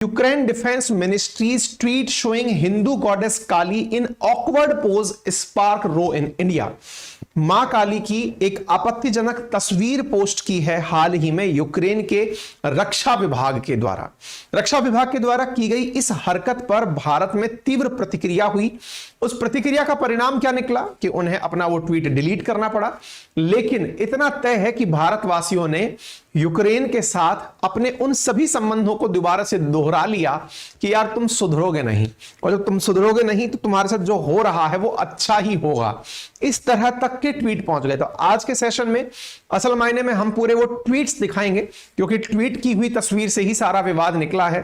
Ukraine Defense Ministry's tweet showing Hindu goddess Kali in awkward pose spark row in India. मां काली की एक आपत्तिजनक तस्वीर पोस्ट की है हाल ही में यूक्रेन के रक्षा विभाग के द्वारा। रक्षा विभाग के द्वारा की गई इस हरकत पर भारत में तीव्र प्रतिक्रिया हुई। उस प्रतिक्रिया का परिणाम क्या निकला कि उन्हें अपना वो ट्वीट डिलीट करना पड़ा। लेकिन इतना तय है कि भारतवासियों ने यूक्रेन के साथ अपने उन सभी संबंधों को दोबारा से दोहरा लिया कि यार तुम सुधरोगे नहीं, और जब तुम सुधरोगे नहीं तो तुम्हारे साथ जो हो रहा है वो अच्छा ही होगा। इस तरह तक के ट्वीट पहुंच गए। तो आज के सेशन में असल मायने में हम पूरे वो ट्वीट्स दिखाएंगे, क्योंकि ट्वीट की हुई तस्वीर से ही सारा विवाद निकला है।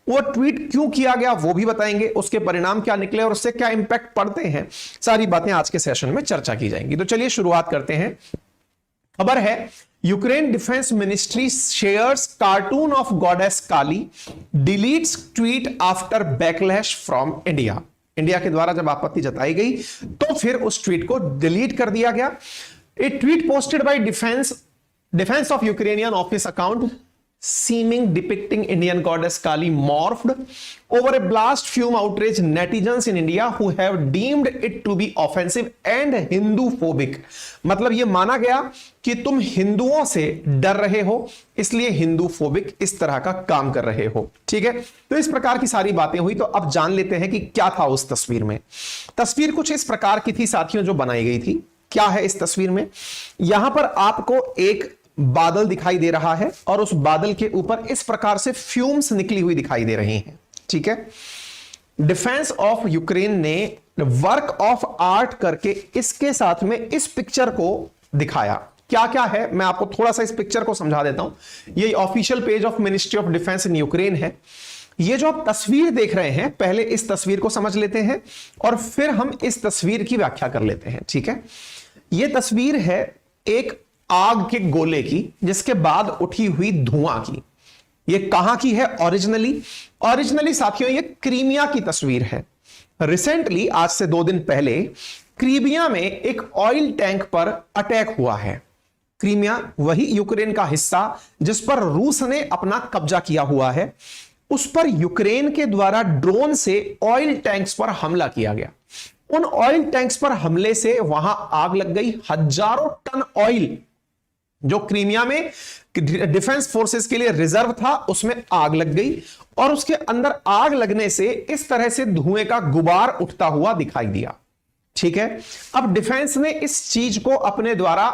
वो ट्वीट क्यों किया गया वो भी बताएंगे, उसके परिणाम क्या निकले और उससे क्या इंपैक्ट पड़ते हैं, सारी बातें आज के सेशन में चर्चा की जाएंगी। तो चलिए शुरुआत करते हैं। खबर है Ukraine defence ministry shares cartoon of goddess Kali, deletes tweet after backlash from India. India के द्वारा जब आपत्ति जताई गई तो फिर उस ट्वीट को डिलीट कर दिया गया। A tweet posted by defence of Ukrainian office account seeming depicting Indian goddess Kali morphed over a blast fume outrage netizens in India who have deemed it to be offensive and Hindu-phobic। मतलब ये माना गया कि तुम हिंदुओं से डर रहे हो, इसलिए हिंदू फोबिक इस तरह का काम कर रहे हो। ठीक है, तो इस प्रकार की सारी बातें हुई। तो अब जान लेते हैं कि क्या था उस तस्वीर में। तस्वीर कुछ इस प्रकार की थी साथियों जो बनाई गई थी। क्या है इस तस्वीर में? यहां पर आपको एक बादल दिखाई दे रहा है और उस बादल के ऊपर इस प्रकार से फ्यूम्स निकली हुई दिखाई दे रही हैं। ठीक है, डिफेंस ऑफ यूक्रेन ने वर्क ऑफ आर्ट करके इसके साथ में इस पिक्चर को दिखाया। क्या क्या है मैं आपको थोड़ा सा इस पिक्चर को समझा देता हूं। ये official page of ministry of defence in Ukraine है। ये जो आप तस्वीर देख रहे हैं, पहले इस तस्वीर को समझ लेते हैं और फिर हम इस तस्वीर की व्याख्या कर लेते हैं। ठीक है, ये तस्वीर है एक आग के गोले की, जिसके बाद उठी हुई धुआं की। ये कहां की है ओरिजिनली साथियों ये क्रीमिया की तस्वीर है। रिसेंटली आज से 2 दिन पहले क्रीमिया में एक ऑयल टैंक पर अटैक हुआ है। क्रीमिया वही यूक्रेन का हिस्सा जिस पर रूस ने अपना कब्जा किया हुआ है, उस पर यूक्रेन के द्वारा ड्रोन से ऑयल टैंक्स पर हमला किया गया। उन ऑयल टैंक्स पर हमले से वहां आग लग गई। हजारों टन ऑयल जो क्रीमिया में डिफेंस फोर्सेस के लिए रिजर्व था उसमें आग लग गई, और उसके अंदर आग लगने से इस तरह से धुएं का गुबार उठता हुआ दिखाई दिया। ठीक है, अब डिफेंस ने इस चीज को अपने द्वारा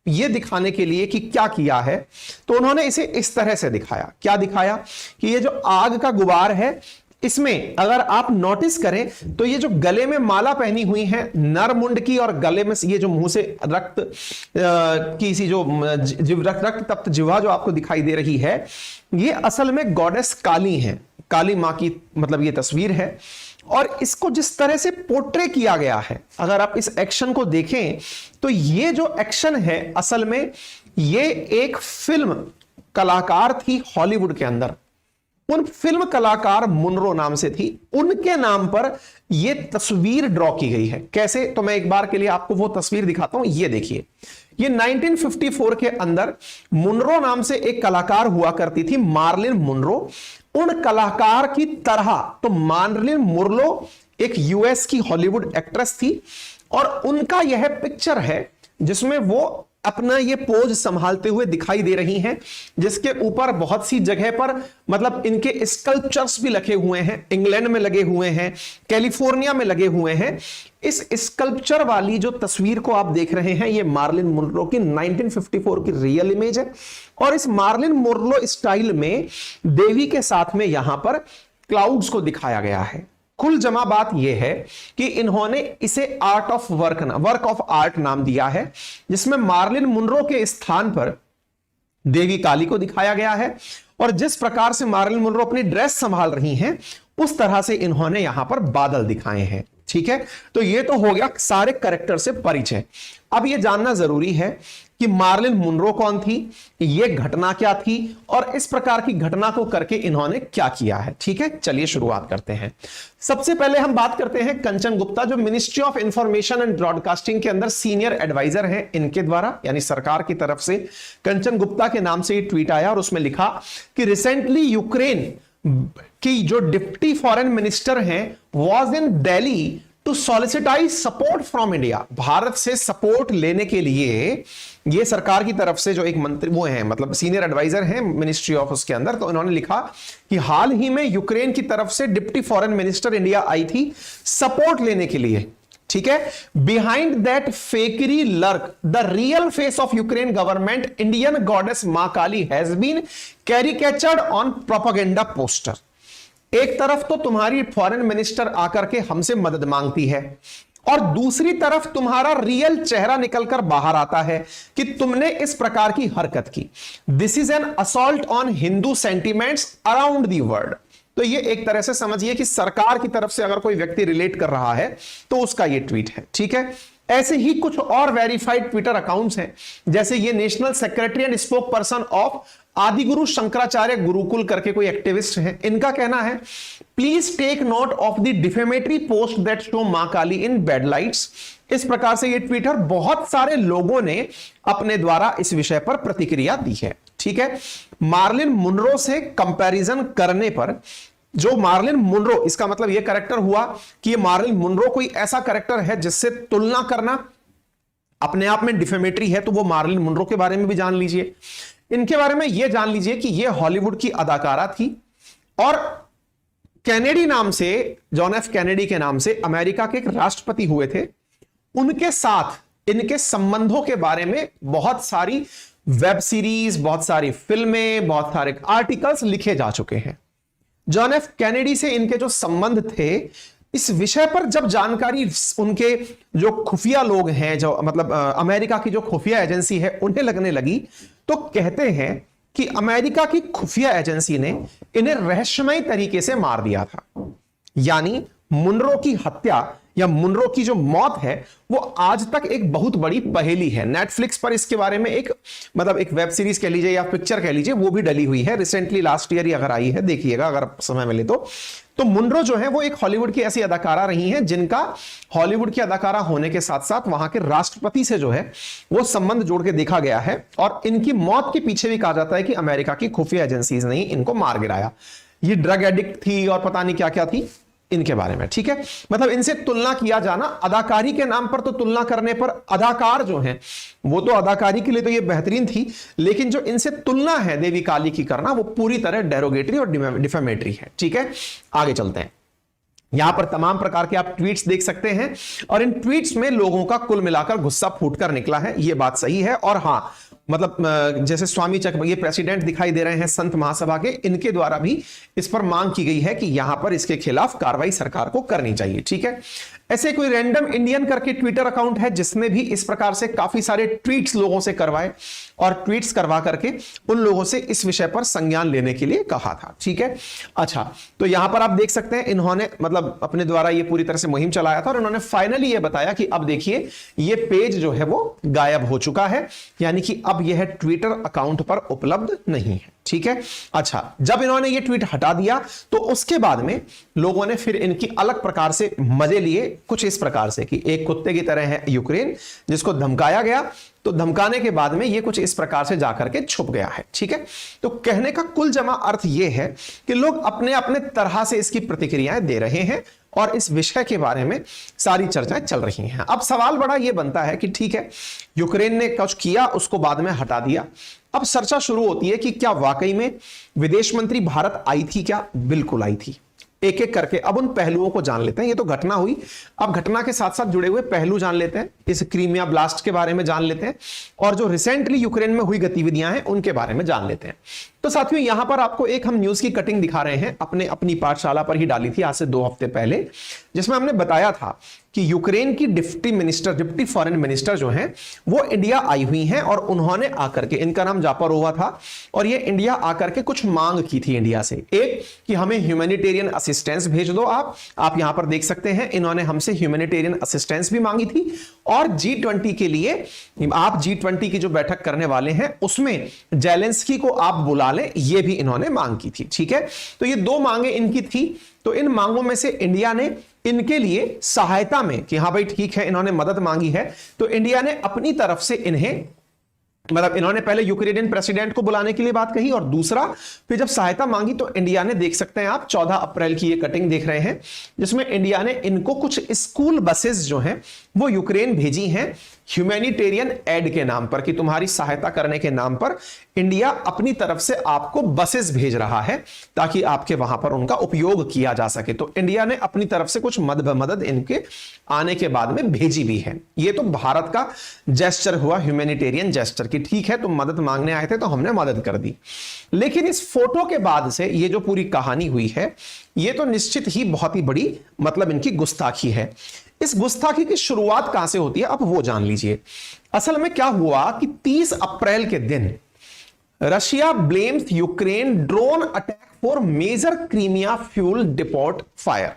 यह दिखाने के लिए कि क्या किया है, तो उन्होंने इसे इस तरह से दिखाया। क्या दिखाया कि ये जो आग का गुबार है, इसमें अगर आप नोटिस करें तो ये जो गले में माला पहनी हुई है नरमुंड की, और गले में ये जो मुंह से रक्त की सी जो रक्त तप्त जिह्वा जो आपको दिखाई दे रही है, ये असल में गॉडेस काली है। काली मां की मतलब ये तस्वीर है, और इसको जिस तरह से पोर्ट्रे किया गया है, अगर आप इस एक्शन को देखें तो ये जो एक्शन है असल में ये एक फिल्म कलाकार थी हॉलीवुड के अंदर। उन फिल्म कलाकार मुनरो नाम से थी, उनके नाम पर यह तस्वीर ड्रॉ की गई है। कैसे? तो मैं एक बार के लिए आपको वो तस्वीर दिखाता हूं। ये देखिए, ये 1954 के अंदर मुनरो नाम से एक कलाकार हुआ करती थी, मार्लिन मुनरो। उन कलाकार की तरह तो मार्लिन मुनरो एक यूएस की हॉलीवुड एक्ट्रेस थी, और उनका यह पिक्चर है जिसमें वो अपना ये पोज संभालते हुए दिखाई दे रही हैं, जिसके ऊपर बहुत सी जगह पर मतलब इनके स्कल्पचर्स भी लगे हुए हैं। इंग्लैंड में लगे हुए हैं, कैलिफोर्निया में लगे हुए हैं। इस स्कल्पचर वाली जो तस्वीर को आप देख रहे हैं, ये मार्लिन मुनरो की 1954 की रियल इमेज है, और इस मार्लिन मुनरो स्टाइल में देवी के साथ में यहां पर क्लाउड्स को दिखाया गया है। कुल जमा बात यह है कि इन्होंने इसे वर्क ऑफ आर्ट नाम दिया है, जिसमें मार्लिन मुनरो के स्थान पर देवी काली को दिखाया गया है, और जिस प्रकार से मार्लिन मुनरो अपनी ड्रेस संभाल रही हैं उस तरह से इन्होंने यहां पर बादल दिखाए हैं। ठीक है, तो ये तो हो गया सारे कैरेक्टर से परिचय। अब ये जानना जरूरी है कि मार्लिन मुनरो कौन थी, ये घटना क्या थी, और इस प्रकार की घटना को करके इन्होंने क्या किया है। ठीक है, चलिए शुरुआत करते हैं। सबसे पहले हम बात करते हैं कंचन गुप्ता, जो ministry of information and broadcasting के अंदर सीनियर एडवाइजर हैं। इनके द्वारा यानी सरकार की तरफ से कंचन गुप्ता के नाम से ये ट्वीट आया, और उसमें लिखा कि रिसेंटली यूक्रेन कि जो डिप्टी फॉरेन मिनिस्टर हैं was in Delhi to solicitize support from India. Bharat से सपोर्ट लेने के लिए ये सरकार की तरफ से जो एक मंत्री वो हैं, मतलब सीनियर एडवाइजर हैं मिनिस्ट्री ऑफ उसके अंदर, तो इन्होंने लिखा कि हाल ही में यूक्रेन की तरफ से डिप्टी फॉरेन मिनिस्टर इंडिया आई थी सपोर्ट लेने के लिए। ठीक है, behind that fakery lurk the real face of Ukraine government Indian goddess Maa Kali has been caricatured on propaganda poster. एक तरफ तो तुम्हारी फॉरेन मिनिस्टर आकर के हमसे मदद मांगती है और दूसरी तरफ तुम्हारा रियल चेहरा निकलकर बाहर आता है कि तुमने इस प्रकार की हरकत की। This is an assault on Hindu sentiments around the world. तो ये एक तरह से समझिए कि सरकार की तरफ से अगर कोई व्यक्ति रिलेट कर रहा है तो उसका ये ट्वीट है। ठीक है, ऐसे ही कुछ और वेरीफाइड ट्विटर अकाउंट्स हैं, जैसे ये national secretary and spokesperson of Adiguru Shankaracharya Gurukul करके कोई एक्टिविस्ट है। इनका कहना है please take note of the defamatory post that show Maa Kali in bad lights. इस प्रकार से ये ट्विटर बहुत सारे लोगों ने अपने द्वारा इस विषय पर प्रतिक्रिया दी है। ठीक है, मार्लिन मुनरो से कंपैरिजन करने पर, जो मार्लिन मुनरो, इसका मतलब यह कैरेक्टर हुआ कि ये मार्लिन मुनरो कोई ऐसा कैरेक्टर है जिससे तुलना करना अपने आप में डिफेमेटरी है, तो वो मार्लिन मुनरो के बारे में भी जान लीजिए। इनके बारे में यह जान लीजिए कि यह हॉलीवुड की अदाकारा थी और कैनेडी नाम से, जॉन एफ कैनेडी के नाम से अमेरिका के एक राष्ट्रपति हुए थे। उनके साथ इनके संबंधों के बारे में बहुत सारी वेब सीरीज, बहुत सारी फिल्में, बहुत सारे आर्टिकल्स लिखे जा चुके हैं। जॉन एफ कैनेडी से इनके जो संबंध थे, इस विषय पर जब जानकारी उनके जो खुफिया लोग हैं, जो मतलब अमेरिका की जो खुफिया एजेंसी है, उन्हें लगने लगी, तो कहते हैं कि अमेरिका की खुफिया एजेंसी ने इन्हें रहस्यमय तरीके से मार दिया था। यानी मुनरो की हत्या या मुनरो की जो मौत है वो आज तक एक बहुत बड़ी पहेली है। नेटफ्लिक्स पर इसके बारे में एक वेब सीरीज कह लीजिए या पिक्चर कह लीजिए, वो भी डली हुई है, रिसेंटली लास्ट ईयर ही अगर आई है, देखिएगा अगर समय मिले तो मुनरो जो है वो एक हॉलीवुड की ऐसी अदाकारा रही हैं जिनका हॉलीवुड की अदाकारा होने के साथ साथ वहां के राष्ट्रपति से जो है वो संबंध जोड़ के देखा गया है। और इनकी मौत के पीछे भी कहा जाता है कि अमेरिका की खुफिया एजेंसीज ने इनको मार गिराया। ये ड्रग एडिक्ट थी और पता नहीं क्या क्या थी इनके बारे में। ठीक है, मतलब इनसे तुलना किया जाना, अदाकारी के नाम पर तो तुलना करने पर अदाकार जो हैं वो तो अदाकारी के लिए तो ये बेहतरीन थी, लेकिन जो इनसे तुलना है देवी काली की करना वो पूरी तरह डेरोगेटरी और डिफेमेटरी है। ठीक है, आगे चलते हैं। यहां पर तमाम प्रकार के आप ट्वीट्स देख सकते हैं और इन ट्वीट्स में लोगों का कुल मिलाकर गुस्सा फूटकर निकला है, ये बात सही है। और हां, मतलब जैसे स्वामी चक, ये प्रेसिडेंट दिखाई दे रहे हैं संत महासभा के, इनके द्वारा भी इस पर मांग की गई है कि यहां पर इसके खिलाफ कार्रवाई सरकार को करनी चाहिए। ठीक है, ऐसे कोई रैंडम इंडियन करके ट्विटर अकाउंट है जिसने भी इस प्रकार से काफी सारे ट्वीट्स लोगों से करवाए और ट्वीट्स करवा करके उन लोगों से इस विषय पर संज्ञान लेने के लिए कहा था। ठीक है, अच्छा, तो यहां पर आप देख सकते हैं इन्होंने मतलब अपने द्वारा ये पूरी तरह से मुहिम चलाया था और उन्होंने फाइनली ये बताया कि अब देखिए ये पेज जो है वो गायब हो चुका है, यानी कि अब यह ट्विटर अकाउंट पर उपलब्ध नहीं है। ठीक है, अच्छा, जब इन्होंने ये ट्वीट हटा दिया तो उसके बाद में लोगों ने फिर इनकी अलग प्रकार से मजे लिए, कुछ इस प्रकार से कि एक कुत्ते की तरह है यूक्रेन जिसको धमकाया गया, तो धमकाने के बाद में ये कुछ इस प्रकार से जाकर के छुप गया है। ठीक है, तो कहने का कुल जमा अर्थ ये है कि लोग अपने अपने तरह से इसकी प्रतिक्रियाएं दे रहे हैं और इस विषय के बारे में सारी चर्चाएं चल रही हैं। अब सवाल बड़ा ये बनता है कि ठीक है, यूक्रेन ने कुछ किया, उसको बाद में हटा दिया, अब चर्चा शुरू होती है कि क्या वाकई में विदेश मंत्री भारत आई थी क्या? बिल्कुल आई थी। एक एक करके अब उन पहलुओं को जान लेते हैं। ये तो घटना हुई, अब घटना के साथ साथ जुड़े हुए पहलू जान लेते हैं, इस क्रीमिया ब्लास्ट के बारे में जान लेते हैं और जो रिसेंटली यूक्रेन में हुई गतिविधियां हैं उनके बारे में जान लेते हैं। तो साथियों, यहां पर आपको एक हम न्यूज की कटिंग दिखा रहे हैं, अपनी पाठशाला पर ही डाली थी आज से 2 हफ्ते पहले, जिसमें हमने बताया था कि यूक्रेन की डिप्टी फॉरेन मिनिस्टर जो हैं वो इंडिया आई हुई हैं और उन्होंने आकर के, इनका नाम जापारोवा था, और ये इंडिया आकर के कुछ मांग की थी इंडिया से। एक कि हमें ह्यूमैनिटेरियन असिस्टेंस भेज दो। आप यहां पर देख सकते हैं, इन्होंने हमसे ह्यूमैनिटेरियन असिस्टेंस भी मांगी थी और G20 के लिए, आप G20 की जो बैठक करने वाले हैं उसमें जेलेंस्की को आप बुला लें, ये भी इन्होंने मांग की थी। ठीक है, तो ये 2 मांगे इनकी थी। तो इन मांगों में से इंडिया ने इनके लिए सहायता में कि हां भाई ठीक है इन्होंने मदद मांगी है, तो इंडिया ने अपनी तरफ से इन्हें मतलब इन्होंने पहले यूक्रेनियन प्रेसिडेंट को बुलाने के लिए बात कही, और दूसरा फिर जब सहायता मांगी तो इंडिया ने, देख सकते हैं आप 14 अप्रैल की ये कटिंग देख रहे हैं, जिसमें इंडिया ने इनको कुछ स्कूल बसेस जो हैं वो यूक्रेन भेजी हैं ह्यूमैनिटेरियन एड के नाम पर, कि तुम्हारी सहायता करने के नाम पर इंडिया अपनी तरफ से आपको बसेस भेज रहा है ताकि आपके वहां पर उनका उपयोग किया जा सके। तो इंडिया ने अपनी तरफ से कुछ मदद इनके आने के बाद में भेजी भी है। ये तो भारत का जेस्चर हुआ, ह्यूमैनिटेरियन जेस्चर, कि ठीक है तुम मदद मांगने आए थे तो हमने मदद कर दी। लेकिन इस फोटो के बाद से ये जो पूरी कहानी हुई है, ये तो निश्चित ही बहुत ही बड़ी मतलब इनकी गुस्ताखी है। इस गुस्ताखी की शुरुआत कहां से होती है अब वो जान लीजिए। असल में क्या हुआ कि 30 अप्रैल के दिन Russia blames Ukraine drone attack for major Crimea fuel depot fire.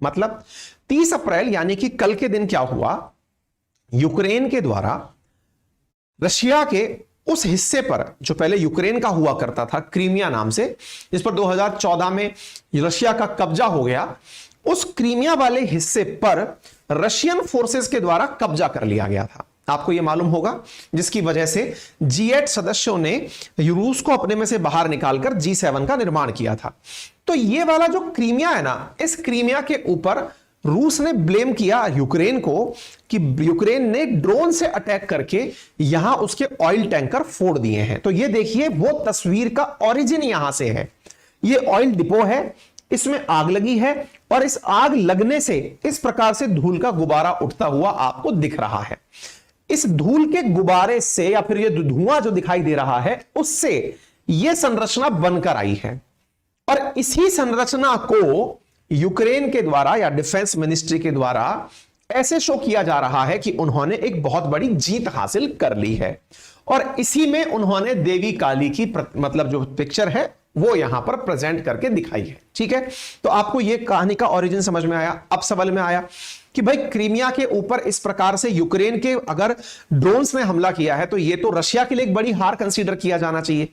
मतलब 30 अप्रैल यानी कि कल के दिन क्या हुआ, यूक्रेन के द्वारा रशिया के उस हिस्से पर जो पहले यूक्रेन का हुआ करता था क्रीमिया नाम से, जिस पर 2014 में रशिया का कब्जा हो गया, उस क्रीमिया वाले हिस्से पर रशियन फोर्सेस के द्वारा कब्जा कर लिया गया था। आपको यह मालूम होगा, जिसकी वजह से G8 सदस्यों ने रूस को अपने में से बाहर निकालकर G7 का निर्माण किया था। तो यह वाला जो क्रीमिया है ना, इस क्रीमिया के ऊपर रूस ने ब्लेम किया यूक्रेन को कि यूक्रेन ने ड्रोन से अटैक करके यहां उसके ऑयल टैंकर फोड़ दिए हैं। तो ये देखिए वो तस्वीर का ओरिजिन यहां से है। ये ऑयल डिपो है, इसमें आग लगी है और इस आग लगने से इस प्रकार से धूल का गुबारा उठता हुआ आपको दिख रहा है। इस धूल के गुबारे से या फिर ये धुआं जो दिखाई दे रहा है उससे यह संरचना बनकर आई है, और इसी संरचना को यूक्रेन के द्वारा या डिफेंस मिनिस्ट्री के द्वारा ऐसे शो किया जा रहा है कि उन्होंने एक बहुत बड़ी जीत हासिल कर ली है, और इसी में उन्होंने देवी काली की मतलब जो पिक्चर है वो यहां पर प्रेजेंट करके दिखाई है। ठीक है, तो आपको ये कहानी का ओरिजिन समझ में आया। अब सवाल में आया कि भाई क्रीमिया के ऊपर इस प्रकार से यूक्रेन के अगर ड्रोन्स ने हमला किया है तो ये तो रशिया के लिए एक बड़ी हार कंसीडर किया जाना चाहिए।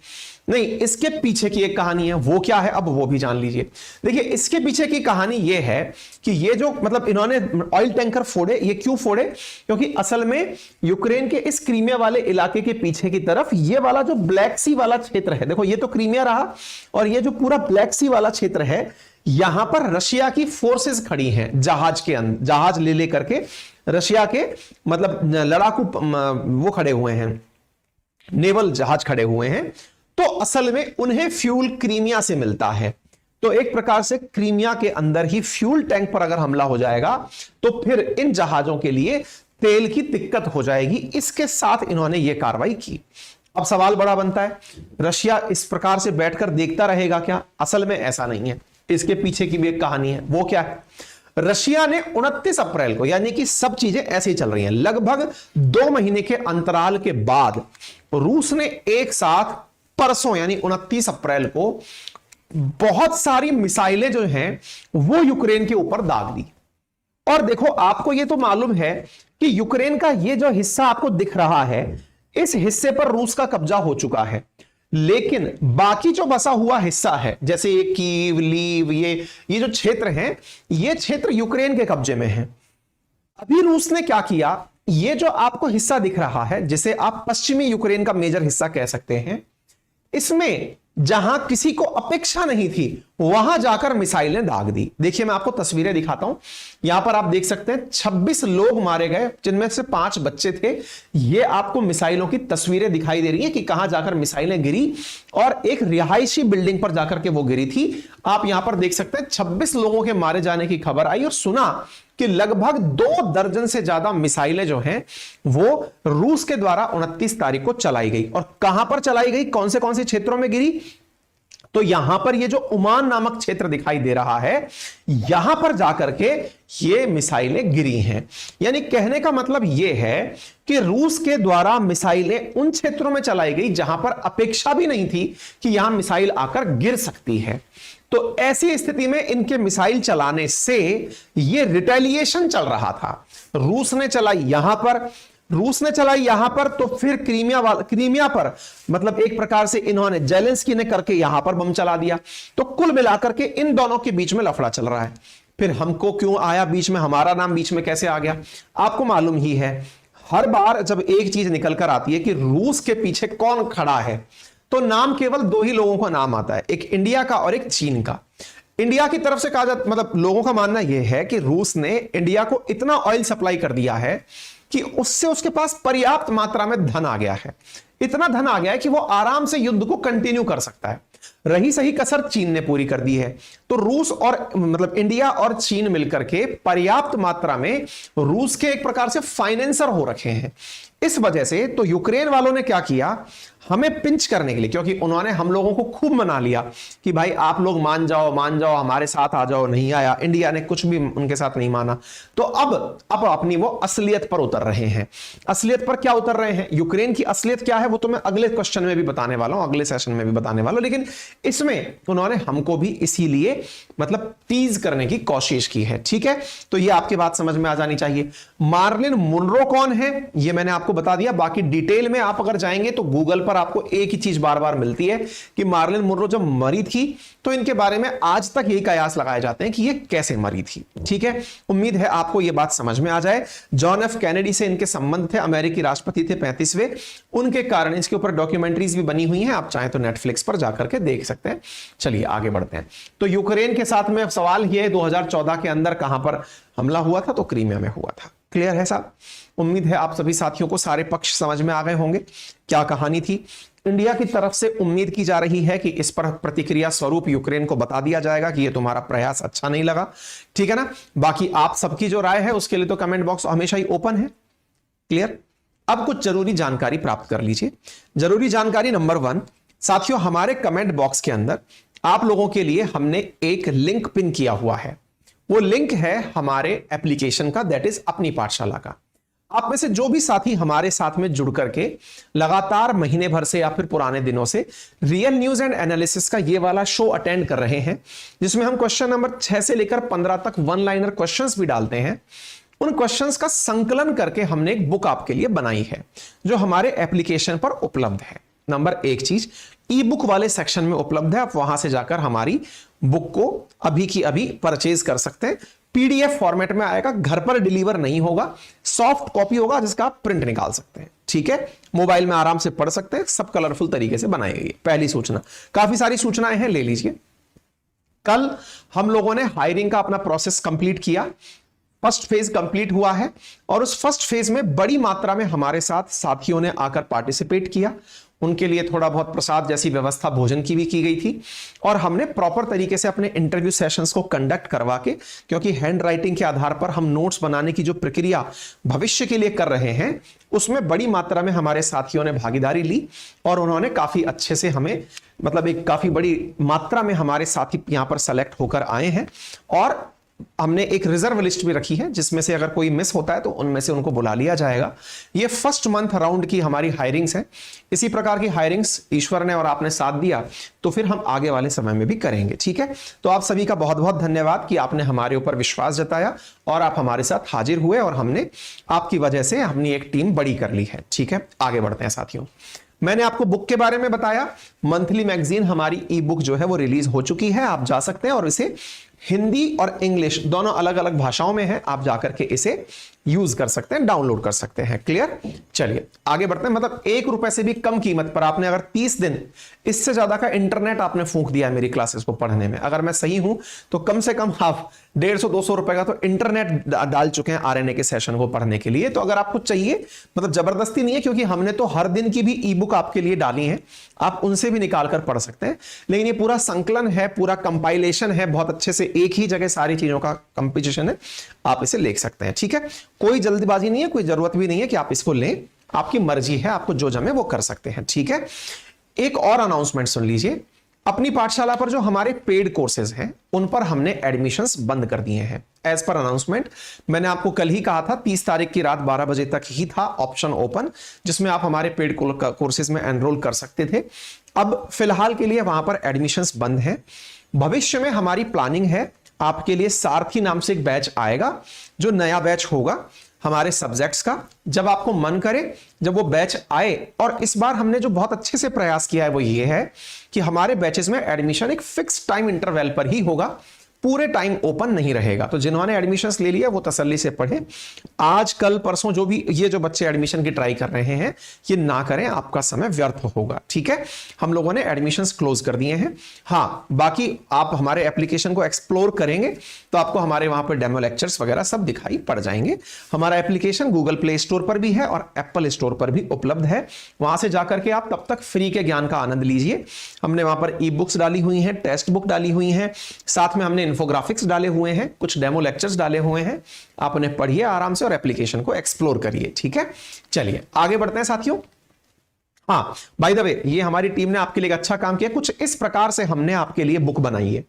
नहीं, इसके पीछे की एक कहानी है, वो क्या है अब वो भी जान लीजिए। देखिए इसके पीछे की कहानी ये है कि ये जो मतलब इन्होंने ऑयल टैंकर फोड़े, ये क्यों फोड़े, क्योंकि असल में यूक्रेन के इस क्रीमिया वाले इलाके के पीछे की तरफ ये वाला जो ब्लैक सी वाला क्षेत्र है, देखो ये तो क्रीमिया रहा और ये जो पूरा ब्लैक सी वाला क्षेत्र है, यहां पर रशिया की फोर्सेस खड़ी हैं, जहाज के अंदर, जहाज ले लेकर के रशिया के मतलब लड़ाकू वो खड़े हुए हैं, नेवल जहाज खड़े हुए हैं। तो असल में उन्हें फ्यूल क्रीमिया से मिलता है। तो एक प्रकार से क्रीमिया के अंदर ही फ्यूल टैंक पर अगर हमला हो जाएगा तो फिर इन जहाजों के लिए तेल की दिक्कत हो जाएगी। इसके साथ इन्होंने यह कार्रवाई की। अब सवाल बड़ा बनता है, रशिया इस प्रकार से बैठकर देखता रहेगा क्या? असल में ऐसा नहीं है, इसके पीछे की भी एक कहानी है। वो क्या है, रशिया ने 29 अप्रैल को, यानी कि सब चीजें ऐसे ही चल रही हैं, लगभग 2 महीने के अंतराल के बाद रूस ने एक साथ परसों यानी 29 अप्रैल को बहुत सारी मिसाइलें जो हैं वो यूक्रेन के ऊपर दाग दी। और देखो आपको ये तो मालूम है कि यूक्रेन का ये जो हिस्सा आपको दिख रहा है, इस हिस्से पर रूस का कब्जा हो चुका है, लेकिन बाकी जो बसा हुआ हिस्सा है जैसे ये कीव, लीव, ये जो क्षेत्र हैं, ये क्षेत्र यूक्रेन के कब्जे में है। अभी रूस ने क्या किया, ये जो आपको हिस्सा दिख रहा है जिसे आप पश्चिमी यूक्रेन का मेजर हिस्सा कह सकते हैं, इसमें जहां किसी को अपेक्षा नहीं थी वहां जाकर मिसाइलें दाग दी। देखिए मैं आपको तस्वीरें दिखाता हूं, यहां पर आप देख सकते हैं 26 लोग मारे गए जिनमें से 5 बच्चे थे। ये आपको मिसाइलों की तस्वीरें दिखाई दे रही है कि कहां जाकर मिसाइलें गिरी, और एक रिहायशी बिल्डिंग पर जाकर के वो गिरी थी। आप यहां पर देख सकते हैं 26 लोगों के मारे जाने की खबर आई और सुना कि लगभग 2 दर्जन से ज्यादा मिसाइलें जो हैं वो रूस के द्वारा 29 तारीख को चलाई गई। और कहां पर चलाई गई, कौन से क्षेत्रों में गिरी, तो यहां पर ये जो ओमान नामक क्षेत्र दिखाई दे रहा है, यहां पर जाकर के ये मिसाइलें गिरी हैं। यानी कहने का मतलब ये है कि रूस के द्वारा मिसाइलें उन क्षेत्रों में चलाई गई जहां पर अपेक्षा भी नहीं थी कि यहां मिसाइल आकर गिर सकती है। तो ऐसी स्थिति में इनके मिसाइल चलाने से यह रिटेलिएशन चल रहा था। रूस ने चलाई यहां पर, तो फिर क्रीमिया पर मतलब एक प्रकार से इन्होंने जेलेंस्की ने करके यहां पर बम चला दिया। तो कुल मिलाकर के इन दोनों के बीच में लफड़ा चल रहा है। फिर हमको क्यों आया बीच में, हमारा नाम बीच में कैसे आ गया, आपको मालूम ही है। हर बार जब एक चीज निकल कर आती है कि रूस के पीछे कौन खड़ा है, तो नाम केवल दो ही लोगों का नाम आता है, एक इंडिया का और एक चीन का। इंडिया की तरफ से कहा जाता, मतलब लोगों का मानना यह है कि रूस ने इंडिया को इतना ऑयल सप्लाई कर दिया है कि उससे उसके पास पर्याप्त मात्रा में धन आ गया है, इतना धन आ गया है कि वो आराम से युद्ध को कंटिन्यू कर सकता है। रही सही कसर चीन ने पूरी कर दी है। तो रूस और मतलब इंडिया और चीन मिलकर के पर्याप्त मात्रा में रूस के एक प्रकार से फाइनेंसर हो रखे हैं। इस वजह से तो यूक्रेन वालों ने क्या किया, हमें पिंच करने के लिए, क्योंकि उन्होंने हम लोगों को खूब मना लिया कि भाई आप लोग मान जाओ हमारे साथ आ जाओ, नहीं आया, इंडिया ने कुछ भी उनके साथ नहीं माना। तो अब अपनी वो असलियत पर उतर रहे हैं। असलियत पर क्या उतर रहे हैं, यूक्रेन की असलियत क्या है वो तो मैं अगले क्वेश्चन में भी बताने वाला हूं, अगले सेशन में भी बताने वाला हूं, लेकिन इसमें उन्होंने हमको भी इसीलिए मतलब टीज करने की कोशिश की है। ठीक है, तो ये आपकी बात समझ में आ जानी चाहिए। मार्लिन मुनरो कौन है ये मैंने आपको बता दिया, बाकी डिटेल में आप अगर जाएंगे तो गूगल पर आपको एक ही चीज बार बार मिलती है कि मार्लिन मुनरो जब मरी थी तो इनके बारे में आज तक यही कयास लगाए जाते हैं कि ये कैसे मरी थी। ठीक है, उम्मीद है आपको ये बात समझ में आ जाए। जॉन एफ कैनेडी से इनके संबंध थे, अमेरिकी राष्ट्रपति थे 35वें, उनके कारण इसके ऊपर डॉक्यूमेंट्रीज भी बनी हुई हैं, आप चाहें तो नेटफ्लिक्स पर जाकर के देख सकते हैं। चलिए आगे बढ़ते हैं। तो यूक्रेन के साथ में सवाल ये 2014 के अंदर कहां पर हमला हुआ था, तो क्रीमिया में हुआ था। क्लियर है साहब? उम्मीद है आप सभी साथियों को सारे पक्ष समझ में आ गए होंगे, क्या कहानी थी। इंडिया की तरफ से उम्मीद की जा रही है कि इस पर प्रतिक्रिया स्वरूप यूक्रेन को बता दिया जाएगा कि ये तुम्हारा प्रयास अच्छा नहीं लगा। ठीक है ना? बाकी आप सबकी जो राय है उसके लिए तो कमेंट बॉक्स हमेशा ही ओपन है। क्लियर? अब कुछ जरूरी जानकारी प्राप्त कर लीजिए। जरूरी जानकारी नंबर 1, साथियों हमारे कमेंट बॉक्स के अंदर आप लोगों के लिए हमने एक लिंक पिन किया हुआ है। वो लिंक है हमारे एप्लीकेशन का, दैट इज अपनी पाठशाला का। आप में से जो भी साथी हमारे साथ में जुड़ करके लगातार महीने भर से या फिर पुराने दिनों से रियल न्यूज एंड एनालिसिस का ये वाला शो अटेंड कर रहे हैं, जिसमें हम क्वेश्चन नंबर 6 से लेकर 15 तक वन लाइनर क्वेश्चंस भी डालते हैं, उन क्वेश्चंस का संकलन करके हमने एक बुक आपके लिए बनाई है जो हमारे एप्लीकेशन पर उपलब्ध है। नंबर 1 चीज ई बुक वाले सेक्शन में उपलब्ध है, आप वहां से जाकर हमारी बुक को अभी की अभी परचेज कर सकते हैं। पीडीएफ फॉर्मेट में आएगा, घर पर डिलीवर नहीं होगा, सॉफ्ट कॉपी होगा जिसका आप प्रिंट निकाल सकते हैं। ठीक है, मोबाइल में आराम से पढ़ सकते हैं, सब कलरफुल तरीके से बनाई गई है। पहली सूचना, काफी सारी सूचनाएं हैं, ले लीजिए। कल हम लोगों ने हायरिंग का अपना प्रोसेस कंप्लीट किया, फर्स्ट फेज कंप्लीट हुआ है और उस फर्स्ट फेज में बड़ी मात्रा में हमारे साथ साथियों ने आकर पार्टिसिपेट किया। उनके लिए थोड़ा बहुत प्रसाद जैसी व्यवस्था भोजन की भी की गई थी और हमने प्रॉपर तरीके से अपने इंटरव्यू सेशंस को कंडक्ट करवा के, क्योंकि हैंड राइटिंग के आधार पर हम नोट्स बनाने की जो प्रक्रिया भविष्य के लिए कर रहे हैं उसमें बड़ी मात्रा में हमारे साथियों ने भागीदारी ली और उन्होंने काफी अच्छे से हमें मतलब एक काफी बड़ी मात्रा में हमारे साथी यहां पर सेलेक्ट होकर आए हैं और हमने एक रिजर्व लिस्ट भी रखी है जिसमें से अगर कोई मिस होता है तो उनमें से उनको बुला लिया जाएगा। ये फर्स्ट मंथ राउंड की हमारी हायरिंग्स है। इसी प्रकार की हायरिंग्स ईश्वर ने और आपने साथ दिया तो फिर हम आगे वाले समय में भी करेंगे। ठीक है, तो आप सभी का बहुत बहुत धन्यवाद कि आपने हमारे ऊपर विश्वास जताया और आप हमारे साथ हाजिर हुए और हमने आपकी वजह से अपनी एक टीम बड़ी कर ली है। ठीक है, आगे बढ़ते हैं साथियों। मैंने आपको बुक के बारे में बताया, मंथली मैगजीन हमारी ई बुक जो है वो रिलीज हो चुकी है, आप जा सकते हैं और इसे हिंदी और इंग्लिश दोनों अलग अलग भाषाओं में है, आप जाकर के इसे यूज कर सकते हैं, डाउनलोड कर सकते हैं। क्लियर? चलिए आगे बढ़ते हैं। मतलब ₹1 से भी कम कीमत पर आपने अगर 30 दिन इससे ज्यादा का इंटरनेट आपने फूंक दिया मेरी क्लासेस को पढ़ने में, अगर मैं सही हूं तो कम से कम आप 150-200 रुपए का तो इंटरनेट डाल चुके हैं आरएनए के सेशन को पढ़ने के लिए। तो अगर आपको चाहिए, मतलब जबरदस्ती नहीं है क्योंकि हमने तो हर दिन की भी ई बुक आपके लिए डाली है, आप उनसे भी निकाल कर पढ़ सकते हैं, लेकिन ये पूरा संकलन है, पूरा कंपाइलेशन है, बहुत अच्छे से एक ही जगह सारी चीजों का कंपोजिशन है, आप इसे ले सकते हैं। ठीक है, कोई जल्दबाजी नहीं है, कोई जरूरत भी नहीं है कि आप इसको लें, आपकी मर्जी है, आपको जो जमे वो कर सकते हैं। ठीक है, एक और अनाउंसमेंट सुन लीजिए। अपनी पाठशाला पर जो हमारे पेड कोर्सेज हैं उन पर हमने एडमिशंस बंद कर दिए हैं एज पर अनाउंसमेंट। मैंने आपको कल ही कहा था 30 तारीख की रात 12 बजे तक ही था ऑप्शन ओपन, जिसमें आप हमारे पेड कोर्सेज में एनरोल कर सकते थे। अब फिलहाल के लिए वहां पर एडमिशंस बंद हैं। भविष्य में हमारी प्लानिंग है, आपके लिए सारथी नाम से एक बैच आएगा जो नया बैच होगा हमारे सब्जेक्ट्स का। जब आपको मन करे, जब वो बैच आए, और इस बार हमने जो बहुत अच्छे से प्रयास किया है वो ये है कि हमारे बैचेस में एडमिशन एक फिक्स टाइम इंटरवल पर ही होगा। पूरे टाइम ओपन नहीं रहेगा। तो जिन्होंने एडमिशंस ले लिया वो तसल्ली से पढ़े। आज कल परसों जो भी ये जो बच्चे एडमिशन की ट्राई कर रहे हैं ये ना करें, आपका समय व्यर्थ होगा। ठीक है, हम लोगों ने एडमिशंस क्लोज कर दिए हैं। हाँ, बाकी आप हमारे एप्लीकेशन को एक्सप्लोर करेंगे तो आपको हमारे वहां पर डेमो लेक्चर्स वगैरह सब दिखाई पड़ जाएंगे। हमारा एप्लीकेशन गूगल प्ले स्टोर पर भी है और एप्पल स्टोर पर भी उपलब्ध है। वहां से जाकर के आप तब तक फ्री के ज्ञान का आनंद लीजिए। हमने वहां पर ई बुक्स डाली हुई हैं, टेक्स्ट बुक डाली हुई हैं, साथ में हमने इन्फोग्राफिक्स डाले हुए हैं, कुछ डेमो लेक्चर्स डाले हुए हैं। आप उन्हें पढ़िए आराम से और एप्लीकेशन को एक्सप्लोर करिए। ठीक है, चलिए आगे बढ़ते हैं साथियों। हाँ, बाय द वे, ये हमारी टीम ने आपके लिए एक अच्छा काम किया। कुछ इस प्रकार से हमने आपके लिए बुक बनाई है,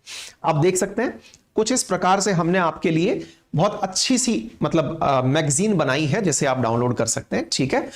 आप देख सकते हैं। कुछ इस प्रकार से हमने आपके लिए बहुत अच्छी सी मतलब मैगजीन बनाई है जिसे आप डाउनलोड कर सकते हैं। ठीक है,